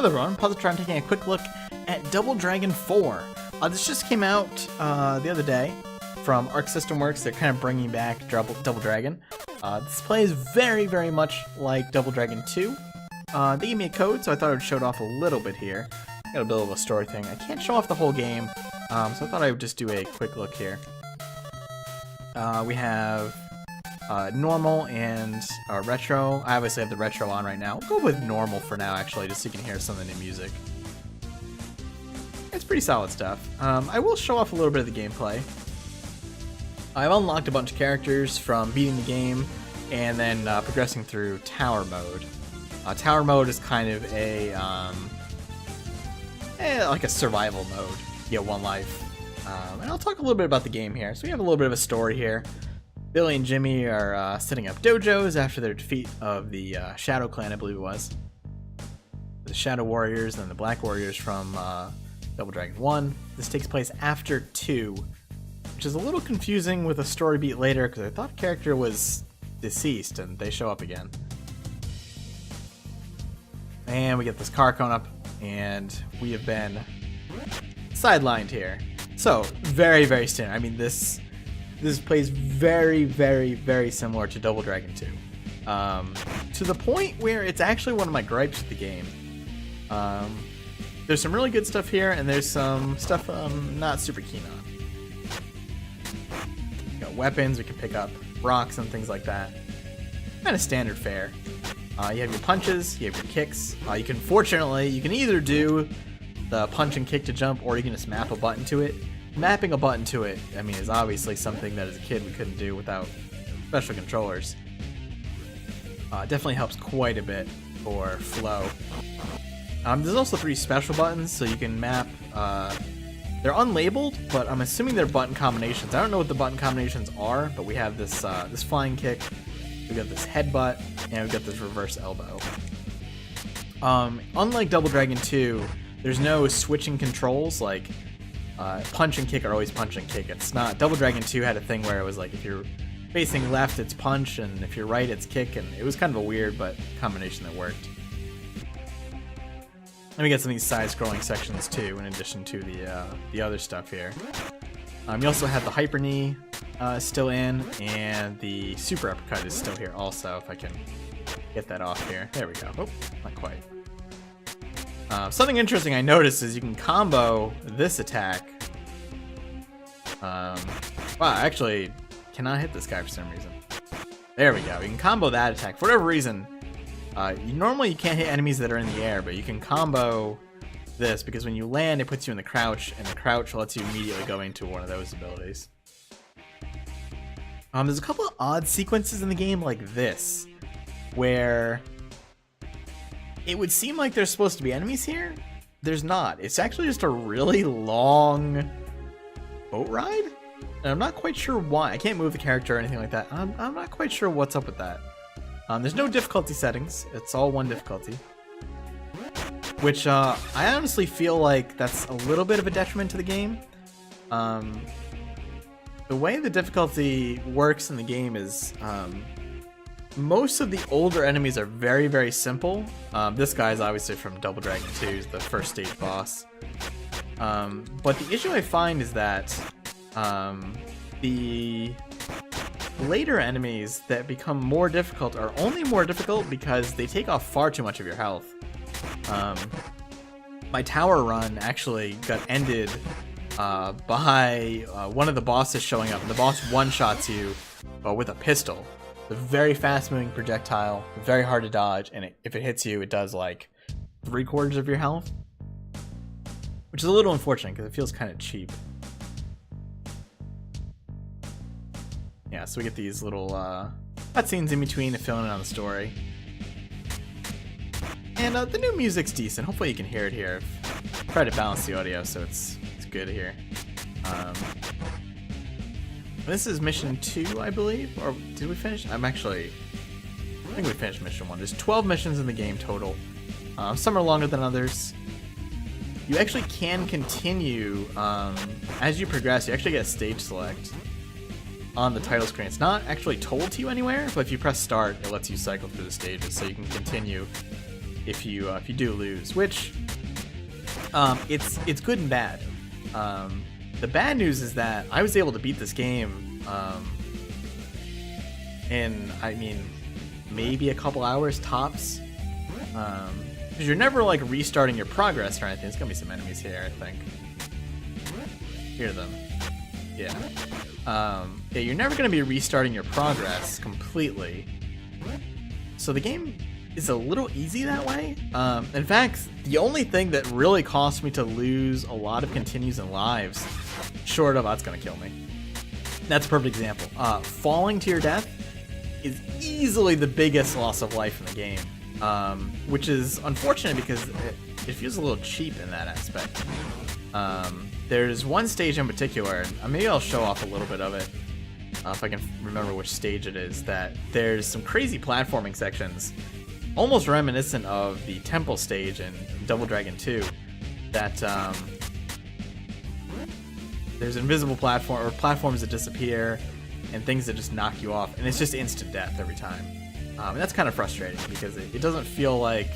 Hello everyone, Positron taking a quick look at Double Dragon 4. This just came out the other day from Arc System Works. They're kind of bringing back Double Dragon. This plays very, very much like Double Dragon 2. They gave me a code, so I thought I would show it off a little bit here. Got a bit of a story thing. I can't show off the whole game, so I thought I would just do a quick look here. We have normal and retro. I obviously have the retro on right now. We'll go with normal for now, actually, just so you can hear some of the new music. It's pretty solid stuff. I will show off a little bit of the gameplay. I've unlocked a bunch of characters from beating the game and then progressing through Tower Mode. Tower Mode is kind of a like a survival mode. You get one life. And I'll talk a little bit about the game here. So we have a little bit of a story here. Billy and Jimmy are setting up dojos after their defeat of the Shadow Clan, I believe it was. The Shadow Warriors and the Black Warriors from Double Dragon 1. This takes place after 2, which is a little confusing with a story beat later because I thought a character was deceased and they show up again. And we get this car coming up and we have been sidelined here. So, very, very standard. I mean, this plays very, very, very similar to Double Dragon 2. To the point where it's actually one of my gripes with the game. There's some really good stuff here, and there's some stuff I'm not super keen on. You got weapons, we can pick up rocks and things like that. Kind of standard fare. You have your punches, you have your kicks. You can either do the punch and kick to jump, or you can just map a button to it. Mapping a button to it, I mean, is obviously something that as a kid we couldn't do without special controllers. Definitely helps quite a bit for flow. There's also 3 special buttons, so you can map. They're unlabeled, but I'm assuming they're button combinations. I don't know what the button combinations are, but we have this this flying kick, we got this headbutt, and we got this reverse elbow. Unlike Double Dragon 2, there's no switching controls like. Punch and kick are always punch and kick. It's not. Double Dragon 2 had a thing where it was like if you're facing left, it's punch, and if you're right, it's kick, and it was kind of a weird but combination that worked. And we get some of these side-scrolling sections too, in addition to the other stuff here. You also have the hyper knee still in, and the super uppercut is still here also. If I can get that off here, there we go. Oh, not quite. Something interesting I noticed is you can combo this attack. Wow, I actually cannot hit this guy for some reason. There we go. You can combo that attack. For whatever reason, normally you can't hit enemies that are in the air, but you can combo this because when you land, it puts you in the crouch, and the crouch lets you immediately go into one of those abilities. There's a couple of odd sequences in the game like this, where it would seem like there's supposed to be enemies here. There's not. It's actually just a really long boat ride. And I'm not quite sure why. I can't move the character or anything like that. I'm not quite sure what's up with that. There's no difficulty settings. It's all one difficulty. Which I honestly feel like that's a little bit of a detriment to the game. The way the difficulty works in the game is most of the older enemies are very, very simple. This guy is obviously from Double Dragon 2, he's the first stage boss. But the issue I find is that the later enemies that become more difficult are only more difficult because they take off far too much of your health. My tower run actually got ended by one of the bosses showing up. And the boss one-shots you with a pistol. A very fast-moving projectile, very hard to dodge, and if it hits you, it does like 3/4 of your health, which is a little unfortunate because it feels kind of cheap. Yeah, so we get these little cutscenes in between to fill in on the story, and the new music's decent. Hopefully, you can hear it here. I've tried to balance the audio so it's good here. This is mission 2, I believe, or did we finish? I think we finished mission 1. There's 12 missions in the game total. Some are longer than others. You actually can continue, as you progress, you actually get a stage select on the title screen. It's not actually told to you anywhere, but if you press start, it lets you cycle through the stages, so you can continue if you do lose, which it's good and bad. The bad news is that I was able to beat this game in, I mean, maybe a couple hours tops. Because you're never like restarting your progress or anything. There's gonna be some enemies here, I think. Hear them. Yeah. Yeah, you're never gonna be restarting your progress completely. So the game is a little easy that way. In fact, the only thing that really cost me to lose a lot of continues and lives, short of that's gonna kill me. That's a perfect example. Falling to your death is easily the biggest loss of life in the game, which is unfortunate because it feels a little cheap in that aspect. There's one stage in particular, and maybe I'll show off a little bit of it if I can remember which stage it is, that there's some crazy platforming sections, almost reminiscent of the temple stage in Double Dragon 2, that there's invisible platforms that disappear and things that just knock you off, and it's just instant death every time. And that's kind of frustrating because it doesn't feel like,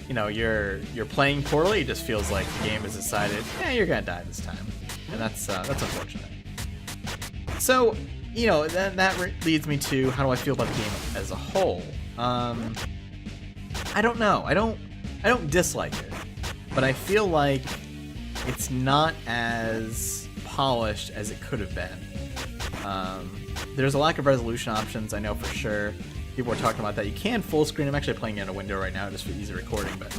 you know, you're playing poorly. It just feels like the game has decided, yeah, you're gonna die this time, and that's unfortunate. So, you know, that leads me to how do I feel about the game as a whole. I don't know. I don't dislike it, but I feel like it's not as polished as it could have been. There's a lack of resolution options, I know for sure. People are talking about that. You can full screen. I'm actually playing it in a window right now just for easy recording, but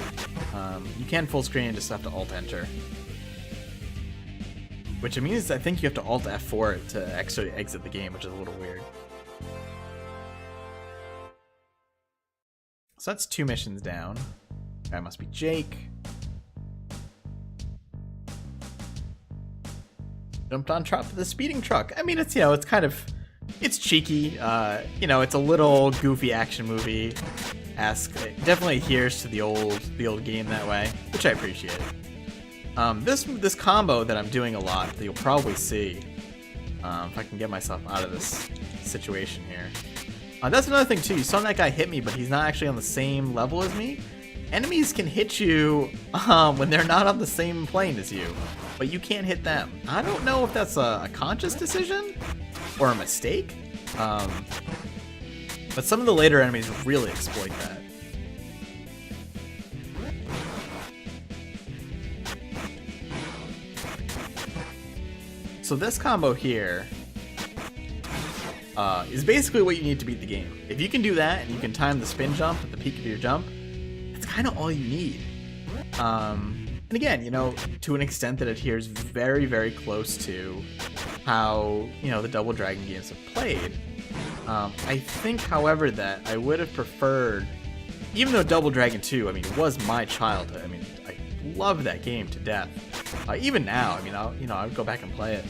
you can full screen and just have to Alt-Enter. Which means I think you have to Alt-F4 to actually exit the game, which is a little weird. So that's 2 missions down. That must be Jake. Jumped on top of the speeding truck. I mean, it's, you know, it's kind of, it's cheeky. You know, it's a little goofy action movie-esque. It definitely adheres to the old game that way, which I appreciate. This combo that I'm doing a lot that you'll probably see if I can get myself out of this situation here. That's another thing too. You saw that guy hit me, but he's not actually on the same level as me. Enemies can hit you when they're not on the same plane as you, but you can't hit them. I don't know if that's a conscious decision or a mistake, but some of the later enemies really exploit that. So this combo here is basically what you need to beat the game. If you can do that and you can time the spin jump at the peak of your jump, that's kind of all you need. And again, you know, to an extent that adheres very, very close to how, you know, the Double Dragon games have played. I think, however, that I would have preferred, even though Double Dragon 2, I mean, was my childhood. I mean, I love that game to death. Even now, I mean, I would go back and play it.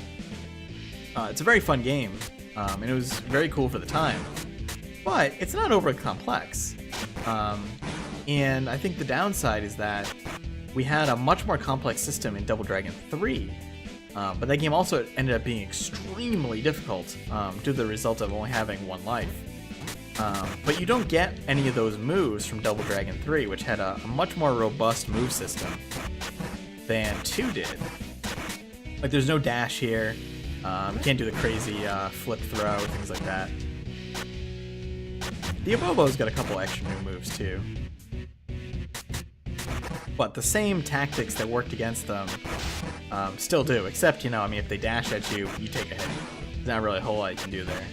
It's a very fun game, and it was very cool for the time. But it's not overly complex. And I think the downside is that we had a much more complex system in Double Dragon 3. But that game also ended up being extremely difficult due to the result of only having 1 life. But you don't get any of those moves from Double Dragon 3, which had a much more robust move system than 2 did. Like, there's no dash here. You can't do the crazy flip throw, things like that. The Abobo's got a couple extra new moves too. But the same tactics that worked against them still do, except, you know, I mean, if they dash at you, you take a hit. There's not really a whole lot you can do there.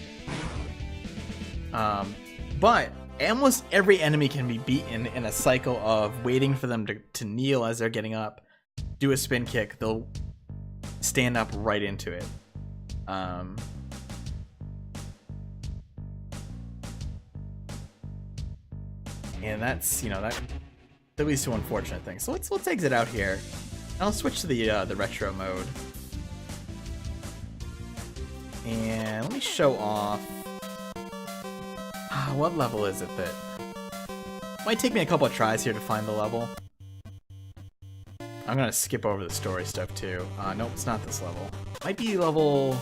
But almost every enemy can be beaten in a cycle of waiting for them to kneel as they're getting up, do a spin kick, they'll stand up right into it. And that's, you know, that leads to unfortunate things. So let's exit out here. And I'll switch to the retro mode. And let me show off. What level is it that? Might take me a couple of tries here to find the level. I'm gonna skip over the story stuff too. Nope, it's not this level. Might be level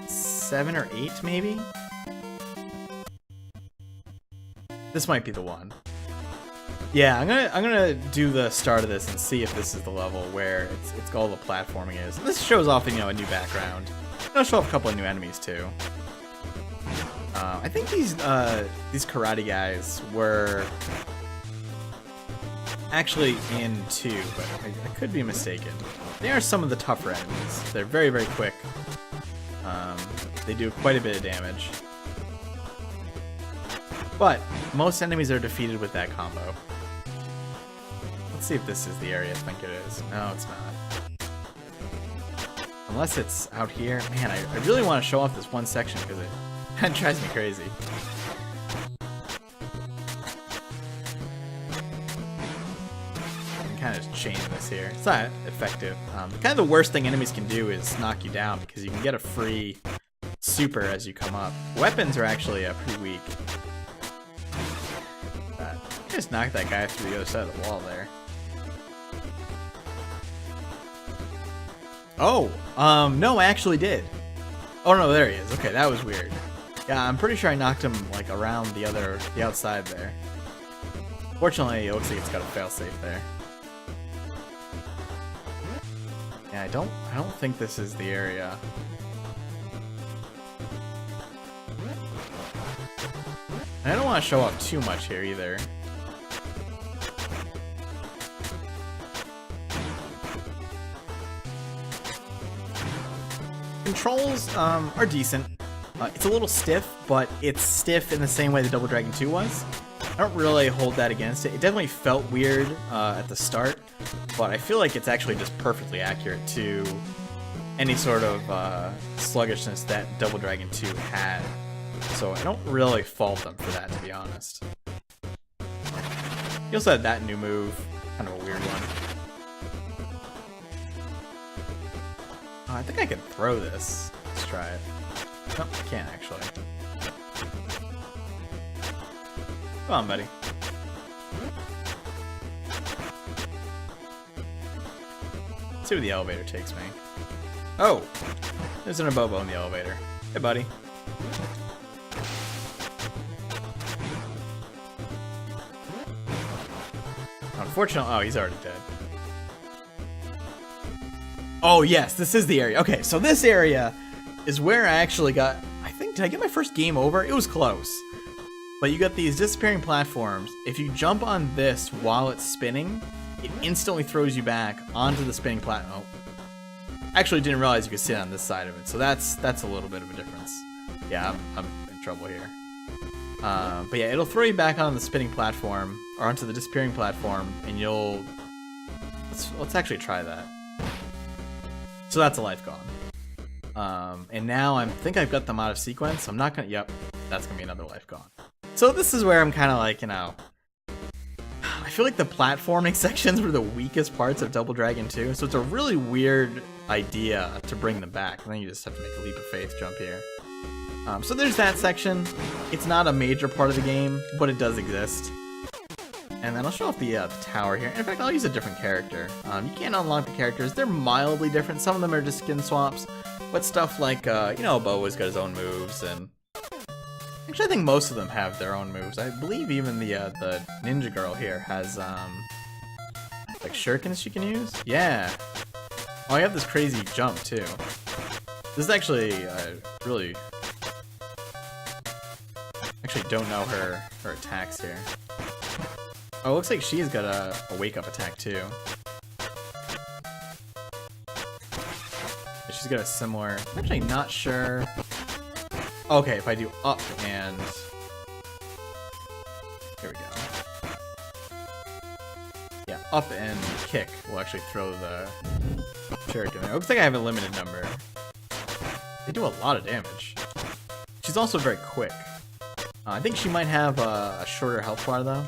7 or 8, maybe? This might be the one. Yeah, I'm gonna do the start of this and see if this is the level where it's all the platforming is. This shows off, you know, a new background. It'll show off a couple of new enemies too. I think these karate guys were actually in 2, but I could be mistaken. They are some of the tougher enemies. They're very, very quick. They do quite a bit of damage. But most enemies are defeated with that combo. Let's see if this is the area I think it is. No, it's not. Unless it's out here. Man, I really want to show off this one section because it drives me crazy. I can kind of chain this here. It's not effective. Kind of the worst thing enemies can do is knock you down because you can get a free super as you come up. Weapons are actually pretty weak. Just knock that guy through the other side of the wall there. Oh, no, I actually did. Oh no, there he is. Okay, that was weird. Yeah, I'm pretty sure I knocked him like around the outside there. Fortunately, it looks like it's got a failsafe there. Yeah, I don't think this is the area. And I don't want to show off too much here either. Controls are decent. It's a little stiff, but it's stiff in the same way the Double Dragon 2 was. I don't really hold that against it. It definitely felt weird at the start, but I feel like it's actually just perfectly accurate to any sort of sluggishness that Double Dragon 2 had. So I don't really fault them for that, to be honest. He also had that new move, kind of a weird one. Oh, I think I can throw this. Let's try it. No, I can't actually. Come on, buddy. Let's see where the elevator takes me. Oh! There's an Abobo in the elevator. Hey, buddy. Unfortunately, oh, he's already dead. Oh, yes, this is the area. Okay, so this area is where I actually got, I think, did I get my first game over? It was close. But you got these disappearing platforms. If you jump on this while it's spinning, it instantly throws you back onto the spinning platform. Oh. Actually, didn't realize you could sit on this side of it, so that's a little bit of a difference. Yeah, I'm in trouble here. But yeah, it'll throw you back on the spinning platform, or onto the disappearing platform, and you'll... Let's actually try that. So that's a life gone. And now I think I've got them out of sequence. So I'm not gonna, yep, that's gonna be another life gone. So this is where I'm kind of like, you know, I feel like the platforming sections were the weakest parts of Double Dragon 2. So it's a really weird idea to bring them back. And then you just have to make a leap of faith jump here. So there's that section. It's not a major part of the game, but it does exist. And then I'll show off the tower here. In fact, I'll use a different character. You can't unlock the characters. They're mildly different. Some of them are just skin swaps. But stuff like, you know, Boa's got his own moves. And actually, I think most of them have their own moves. I believe even the ninja girl here has, like, shurikens she can use? Yeah. Oh, I have this crazy jump, too. This is actually really... Actually, don't know her attacks here. Oh, it looks like she's got a wake-up attack, too. She's got a similar... I'm actually not sure... Okay, if I do up and... Here we go. Yeah, up and kick will actually throw the shuriken there. It looks like I have a limited number. They do a lot of damage. She's also very quick. I think she might have a shorter health bar, though.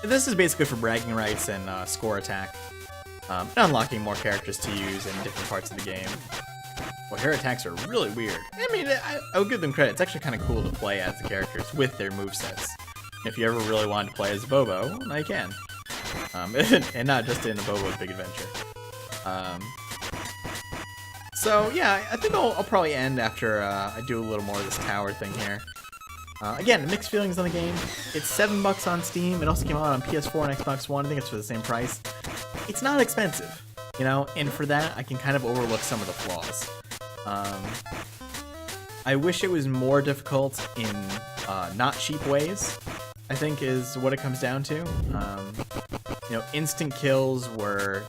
This is basically for bragging rights and score attack. And unlocking more characters to use in different parts of the game. Well, her attacks are really weird. I mean, I would give them credit. It's actually kind of cool to play as the characters with their movesets. If you ever really wanted to play as Bobo, now you can. And not just in a Bobo's Big Adventure. So yeah, I think I'll probably end after I do a little more of this tower thing here. Again, mixed feelings on the game. It's $7 on Steam. It also came out on PS4 and Xbox One. I think it's for the same price. It's not expensive, you know, and for that, I can kind of overlook some of the flaws. I wish it was more difficult in not cheap ways, I think is what it comes down to. You know, instant kills were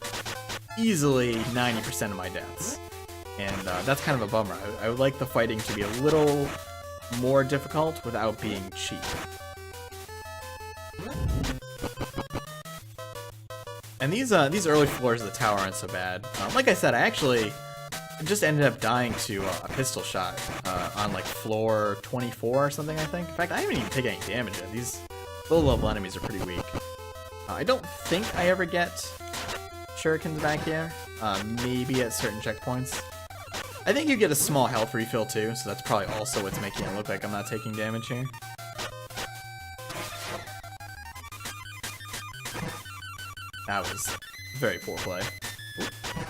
easily 90% of my deaths, and that's kind of a bummer. I would like the fighting to be a little more difficult without being cheap. And these early floors of the tower aren't so bad. Like I said, I actually just ended up dying to a pistol shot on like floor 24 or something, I think. In fact, I haven't even taken any damage yet. These low-level enemies are pretty weak. I don't think I ever get shurikens back here. Maybe at certain checkpoints. I think you get a small health refill too, so that's probably also what's making it look like I'm not taking damage here. That was very poor play.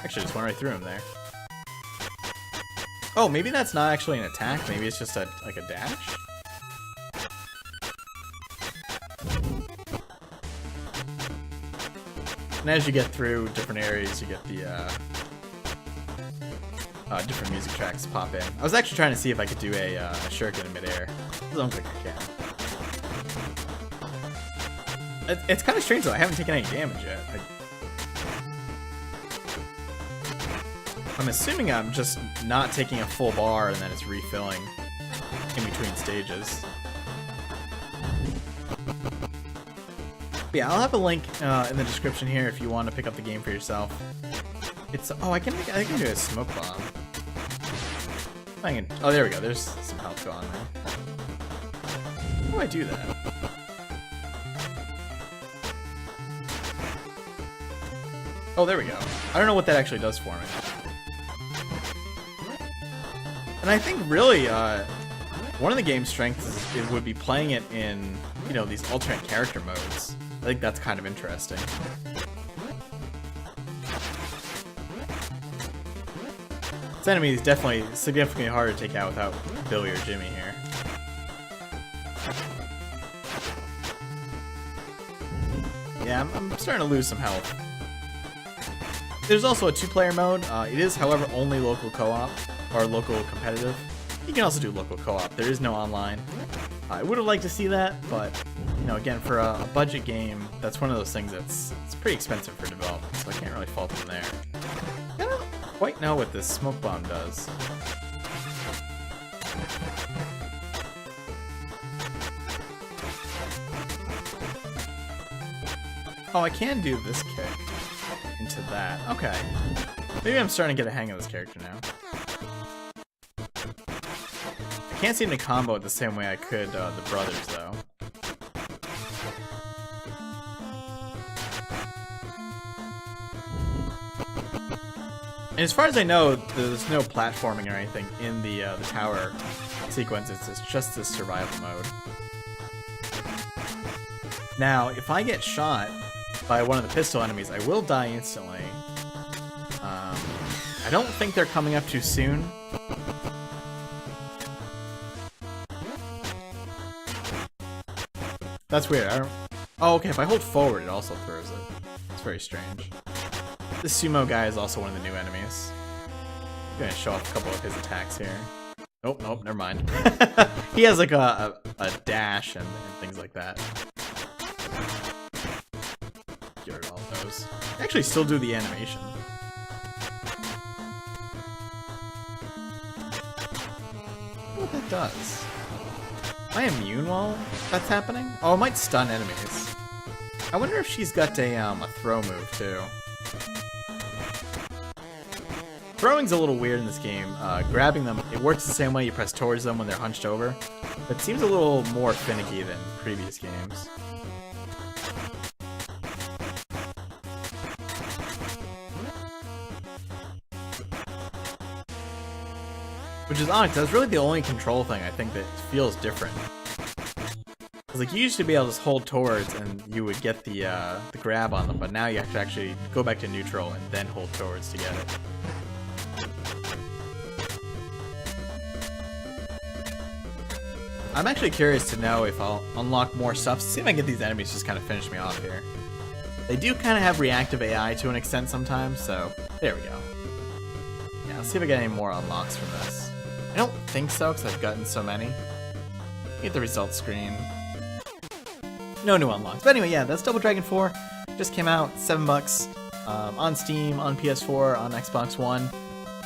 Actually, just went right through him there. Oh, maybe that's not actually an attack. Maybe it's just like a dash. And as you get through different areas, you get the different music tracks pop in. I was actually trying to see if I could do a shuriken in midair. I don't think I can. It's kind of strange though. I haven't taken any damage yet. I'm assuming I'm just not taking a full bar and then it's refilling in between stages. But yeah, I'll have a link in the description here if you want to pick up the game for yourself. It's I can do a smoke bomb. Oh, there we go. There's some health going there. How do I do that? Oh, there we go. I don't know what that actually does for me. And I think really, one of the game's strengths would be playing it in, you know, these alternate character modes. I think that's kind of interesting. This enemy is definitely significantly harder to take out without Billy or Jimmy here. Yeah, I'm starting to lose some health. There's also a 2-player mode. It is, however, only local co-op, or local competitive. You can also do local co-op. There is no online. I would have liked to see that, but, you know, again, for a budget game, that's one of those things it's pretty expensive for development, so I can't really fault them there. I don't quite know what this smoke bomb does. Oh, I can do this kick into that. Okay. Maybe I'm starting to get a hang of this character now. I can't seem to combo it the same way I could the brothers, though. And as far as I know, there's no platforming or anything in the tower sequence. It's just this survival mode. Now, if I get shot by one of the pistol enemies, I will die instantly. I don't think they're coming up too soon. That's weird. I don't. Oh, okay. If I hold forward, it also throws it. It's very strange. This sumo guy is also one of the new enemies. I'm gonna show off a couple of his attacks here. Nope, nope, never mind. He has like a dash and things like that. Get rid of all those. I actually still do the animation. I wonder what that does. Am I immune while that's happening? Oh, it might stun enemies. I wonder if she's got a throw move too. Throwing's a little weird in this game. Grabbing them, it works the same way you press towards them when they're hunched over, but it seems a little more finicky than previous games. Which is odd, because that's really the only control thing I think that feels different. Because like you used to be able to just hold towards and you would get the grab on them, but now you have to actually go back to neutral and then hold towards to get it. I'm actually curious to know if I'll unlock more stuff. See if I can get these enemies just kind of finish me off here. They do kind of have reactive AI to an extent sometimes, so there we go. Yeah, let's see if I get any more unlocks from this. I don't think so, because I've gotten so many. Get the results screen. No new unlocks. But anyway, yeah, that's Double Dragon 4. Just came out, $7 on Steam, on PS4, on Xbox One.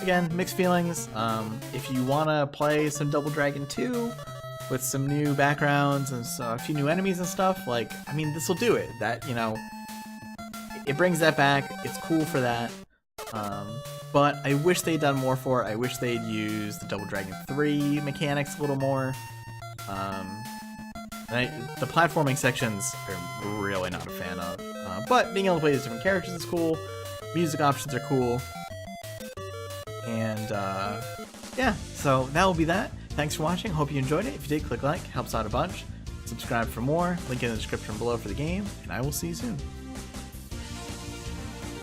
Again, mixed feelings. If you want to play some Double Dragon 2 with some new backgrounds and a few new enemies and stuff, like, I mean, this will do it. That, you know, it brings that back. It's cool for that. But I wish they'd done more for it. I wish they'd used the Double Dragon 3 mechanics a little more. The platforming sections I'm really not a fan of. But being able to play these different characters is cool. Music options are cool. And yeah, so that will be that. Thanks for watching. Hope you enjoyed it. If you did, click like. Helps out a bunch. Subscribe for more. Link in the description below for the game. And I will see you soon.